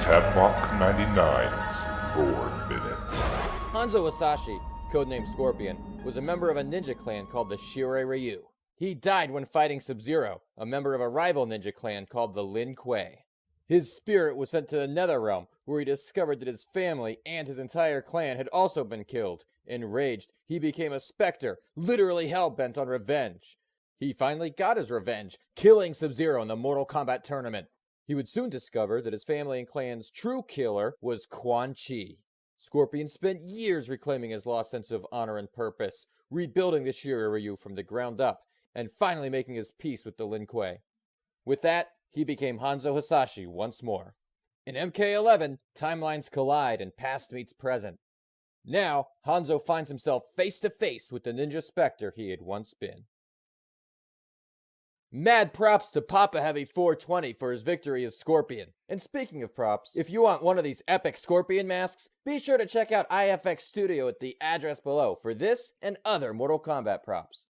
tabmok99's Board Minute. Hanzo Hasashi, codenamed Scorpion, was a member of a ninja clan called the Shirei Ryu. He died when fighting Sub-Zero, a member of a rival ninja clan called the Lin Kuei. His spirit was sent to the Netherrealm, where he discovered that his family and his entire clan had also been killed. Enraged, he became a specter, literally hell-bent on revenge. He finally got his revenge, killing Sub-Zero in the Mortal Kombat tournament. He would soon discover that his family and clan's true killer was Quan Chi. Scorpion spent years reclaiming his lost sense of honor and purpose, rebuilding the Shirei Ryu from the ground up, and finally making his peace with the Lin Kuei. With that, he became Hanzo Hasashi once more. In MK11, timelines collide and past meets present. Now, Hanzo finds himself face to face with the ninja specter he had once been. Mad props to Papa Heavy 420 for his victory as Scorpion. And speaking of props, if you want one of these epic Scorpion masks, be sure to check out IFX Studio at the address below for this and other Mortal Kombat props.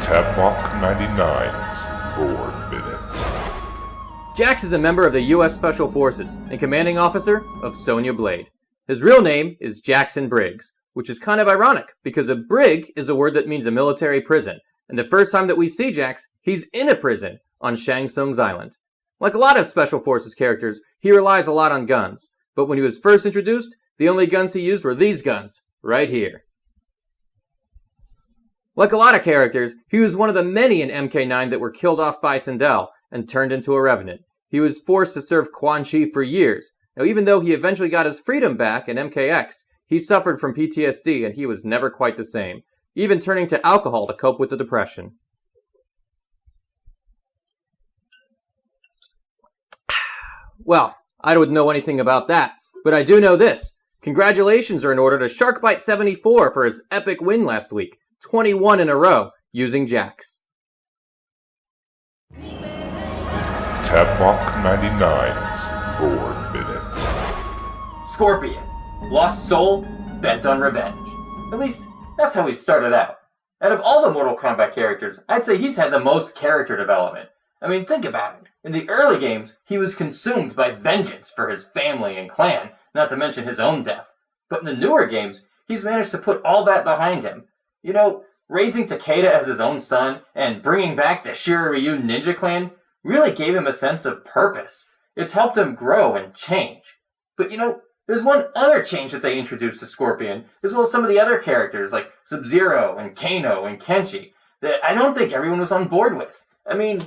tabmok99's Board Minute. Jax is a member of the U.S. Special Forces and commanding officer of Sonya Blade. His real name is Jackson Briggs, which is kind of ironic because a brig is a word that means a military prison, and the first time that we see Jax, he's in a prison on Shang Tsung's island. Like a lot of Special Forces characters, he relies a lot on guns, but when he was first introduced, the only guns he used were these guns, right here. Like a lot of characters, he was one of the many in MK9 that were killed off by Sindel and turned into a revenant. He was forced to serve Quan Chi for years. Now, even though he eventually got his freedom back in MKX, he suffered from PTSD and he was never quite the same, even turning to alcohol to cope with the depression. Well, I don't know anything about that, but I do know this. Congratulations are in order to Sharkbite74 for his epic win last week, 21 in a row, using Jax. tabmok99's Board Minute. Scorpion. Lost soul, bent on revenge. At least, that's how he started out. Out of all the Mortal Kombat characters, I'd say he's had the most character development. I mean, think about it. In the early games, he was consumed by vengeance for his family and clan, not to mention his own death. But in the newer games, he's managed to put all that behind him. You know, raising Takeda as his own son and bringing back the Shirei Ryu ninja clan really gave him a sense of purpose. It's helped him grow and change. But you know, there's one other change that they introduced to Scorpion, as well as some of the other characters like Sub-Zero and Kano and Kenshi, that I don't think everyone was on board with. I mean,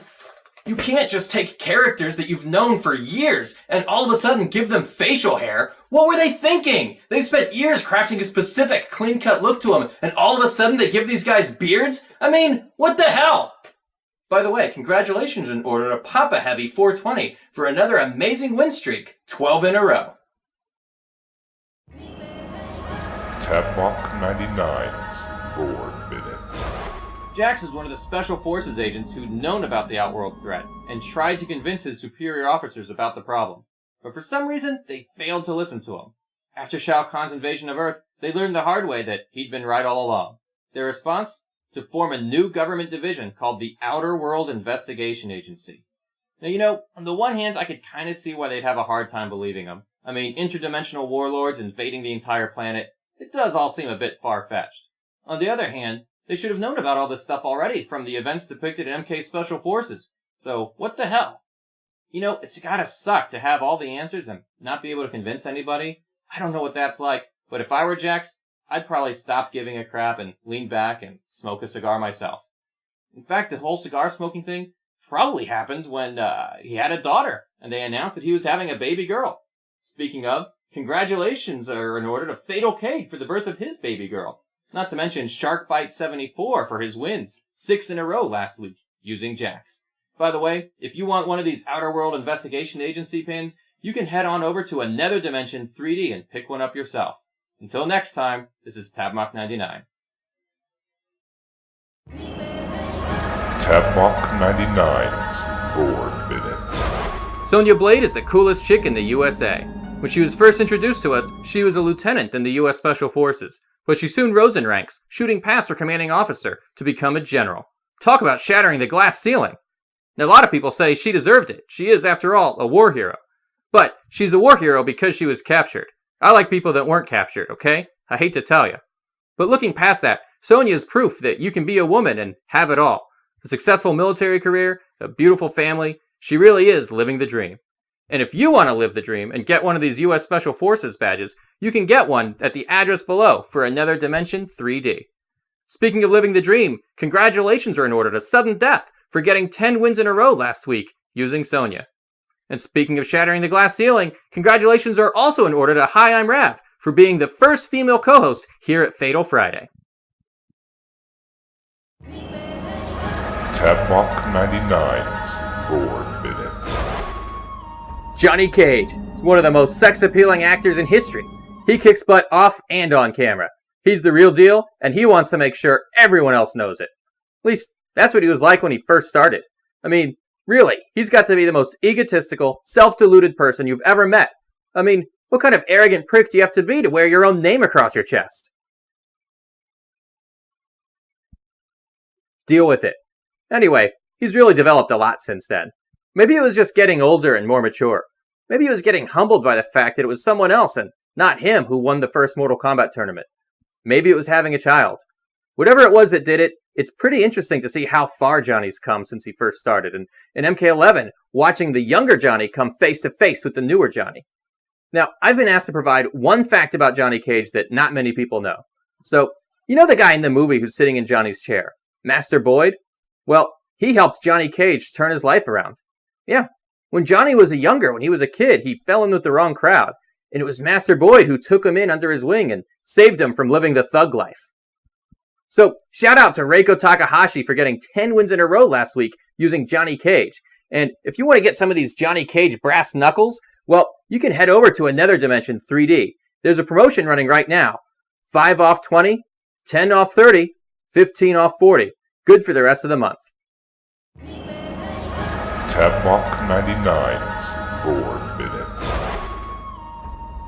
you can't just take characters that you've known for years and all of a sudden give them facial hair. What were they thinking? They spent years crafting a specific clean-cut look to them, and all of a sudden they give these guys beards? I mean, what the hell? By the way, congratulations in order to Papa Heavy 420 for another amazing win streak, 12 in a row. tabmok99's Board Minute. Jax is one of the Special Forces agents who'd known about the Outworld threat and tried to convince his superior officers about the problem. But for some reason, they failed to listen to him. After Shao Kahn's invasion of Earth, they learned the hard way that he'd been right all along. Their response? To form a new government division called the Outer World Investigation Agency. Now, you know, on the one hand, I could kind of see why they'd have a hard time believing him. I mean, interdimensional warlords invading the entire planet, it does all seem a bit far-fetched. On the other hand, they should have known about all this stuff already from the events depicted in MK Special Forces. So, what the hell? You know, it's gotta suck to have all the answers and not be able to convince anybody. I don't know what that's like, but if I were Jax, I'd probably stop giving a crap and lean back and smoke a cigar myself. In fact, the whole cigar smoking thing probably happened when he had a daughter, and they announced that he was having a baby girl. Speaking of, congratulations are in order to Fatal Cade for the birth of his baby girl. Not to mention Sharkbite74 for his wins, 6 in a row last week, using Jax. By the way, if you want one of these Outer World Investigation Agency pins, you can head on over to Another Dimension 3D and pick one up yourself. Until next time, this is tabmok99. tabmok99's Board Minute. Sonya Blade is the coolest chick in the USA. When she was first introduced to us, she was a lieutenant in the U.S. Special Forces, but she soon rose in ranks, shooting past her commanding officer to become a general. Talk about shattering the glass ceiling! Now, a lot of people say she deserved it. She is, after all, a war hero. But she's a war hero because she was captured. I like people that weren't captured, okay? I hate to tell you. But looking past that, Sonya is proof that you can be a woman and have it all. A successful military career, a beautiful family. She really is living the dream. And if you want to live the dream and get one of these US Special Forces badges, you can get one at the address below for Another Dimension 3D. Speaking of living the dream, congratulations are in order to Sudden Death for getting 10 wins in a row last week using Sonya. And speaking of shattering the glass ceiling, congratulations are also in order to Hi, I'm Rav for being the first female co-host here at Fatal Friday. tabmok99's Board Minute. Johnny Cage is one of the most sex-appealing actors in history. He kicks butt off and on camera. He's the real deal, and he wants to make sure everyone else knows it. At least, that's what he was like when he first started. I mean, really, he's got to be the most egotistical, self-deluded person you've ever met. I mean, what kind of arrogant prick do you have to be to wear your own name across your chest? Deal with it. Anyway, he's really developed a lot since then. Maybe it was just getting older and more mature. Maybe he was getting humbled by the fact that it was someone else and not him who won the first Mortal Kombat tournament. Maybe it was having a child. Whatever it was that did it, it's pretty interesting to see how far Johnny's come since he first started, and in MK11, watching the younger Johnny come face to face with the newer Johnny. Now, I've been asked to provide one fact about Johnny Cage that not many people know. So, you know the guy in the movie who's sitting in Johnny's chair? Master Boyd? Well, he helped Johnny Cage turn his life around. Yeah, when Johnny was when he was a kid, he fell in with the wrong crowd, and it was Master Boyd who took him in under his wing and saved him from living the thug life. So, shout out to Reiko Takahashi for getting 10 wins in a row last week using Johnny Cage. And if you want to get some of these Johnny Cage brass knuckles, well, you can head over to Another Dimension 3D. There's a promotion running right now. 5 off 20, 10 off 30, 15 off 40. Good for the rest of the month. tabmok99's Board Minute.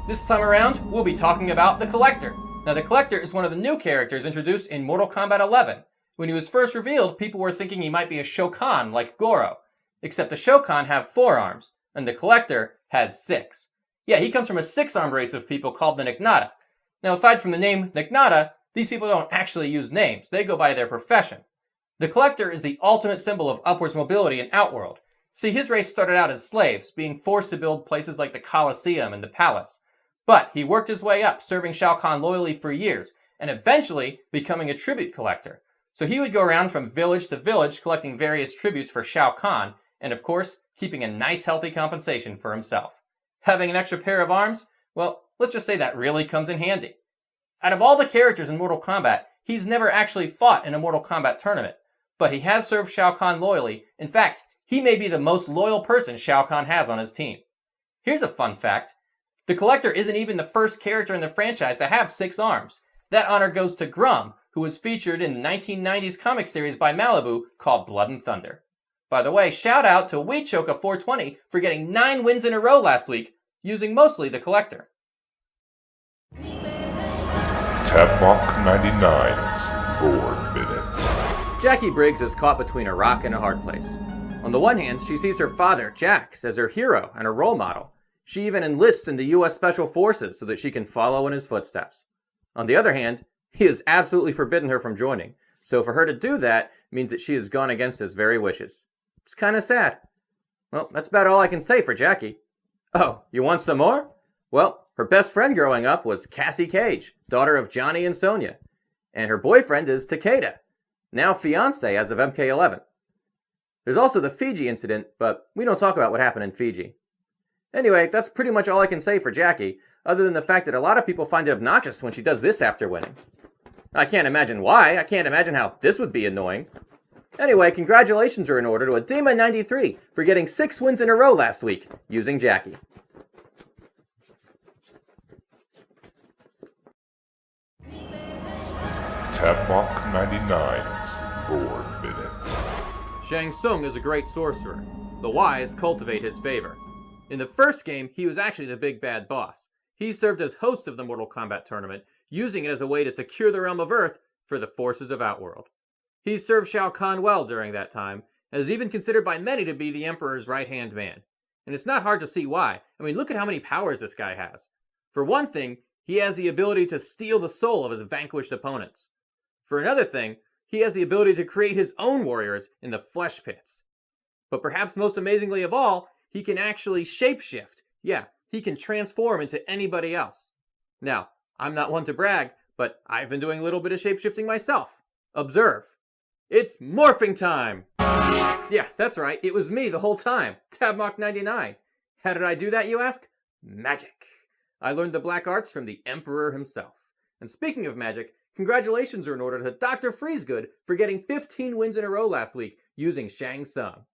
This time around, we'll be talking about the Collector. Now, the Collector is one of the new characters introduced in Mortal Kombat 11. When he was first revealed, people were thinking he might be a Shokan like Goro. Except the Shokan have 4 arms, and the Collector has 6. Yeah, he comes from a 6-armed race of people called the Nignata. Now, aside from the name Nignata, these people don't actually use names. They go by their profession. The Collector is the ultimate symbol of upwards mobility in Outworld. See, his race started out as slaves, being forced to build places like the Colosseum and the Palace. But he worked his way up, serving Shao Kahn loyally for years, and eventually becoming a tribute collector. So he would go around from village to village collecting various tributes for Shao Kahn, and of course, keeping a nice healthy compensation for himself. Having an extra pair of arms? Well, let's just say that really comes in handy. Out of all the characters in Mortal Kombat, he's never actually fought in a Mortal Kombat tournament, but he has served Shao Kahn loyally. In fact, he may be the most loyal person Shao Kahn has on his team. Here's a fun fact. The Collector isn't even the first character in the franchise to have 6 arms. That honor goes to Grum, who was featured in the 1990s comic series by Malibu called Blood and Thunder. By the way, shout out to WeChoka420 for getting 9 wins in a row last week, using mostly the Collector. tabmok99's Board Minute. Jackie Briggs is caught between a rock and a hard place. On the one hand, she sees her father, Jax, as her hero and a role model. She even enlists in the US Special Forces so that she can follow in his footsteps. On the other hand, he has absolutely forbidden her from joining, so for her to do that means that she has gone against his very wishes. It's kind of sad. Well, that's about all I can say for Jackie. Oh, you want some more? Well, her best friend growing up was Cassie Cage, daughter of Johnny and Sonya. And her boyfriend is Takeda, now fiancé as of MK11. There's also the Fiji incident, but we don't talk about what happened in Fiji. Anyway, that's pretty much all I can say for Jackie, other than the fact that a lot of people find it obnoxious when she does this after winning. I can't imagine why. I can't imagine how this would be annoying. Anyway, congratulations are in order to Adema93 for getting 6 wins in a row last week using Jackie. tabmok99's Board Minute. Tsung is a great sorcerer. The wise cultivate his favor. In the first game, he was actually the big bad boss. He served as host of the Mortal Kombat tournament, using it as a way to secure the Realm of Earth for the forces of Outworld. He served Shao Kahn well during that time, and is even considered by many to be the Emperor's right-hand man. And it's not hard to see why. I mean, look at how many powers this guy has. For one thing, he has the ability to steal the soul of his vanquished opponents. For another thing, he has the ability to create his own warriors in the flesh pits. But perhaps most amazingly of all, he can actually shapeshift. Yeah, he can transform into anybody else. Now, I'm not one to brag, but I've been doing a little bit of shapeshifting myself. Observe. It's morphing time! Yeah, that's right, it was me the whole time, tabmok99. How did I do that, you ask? Magic. I learned the black arts from the Emperor himself. And speaking of magic, congratulations are in order to Dr. Freezegood for getting 15 wins in a row last week using Shang Tsung.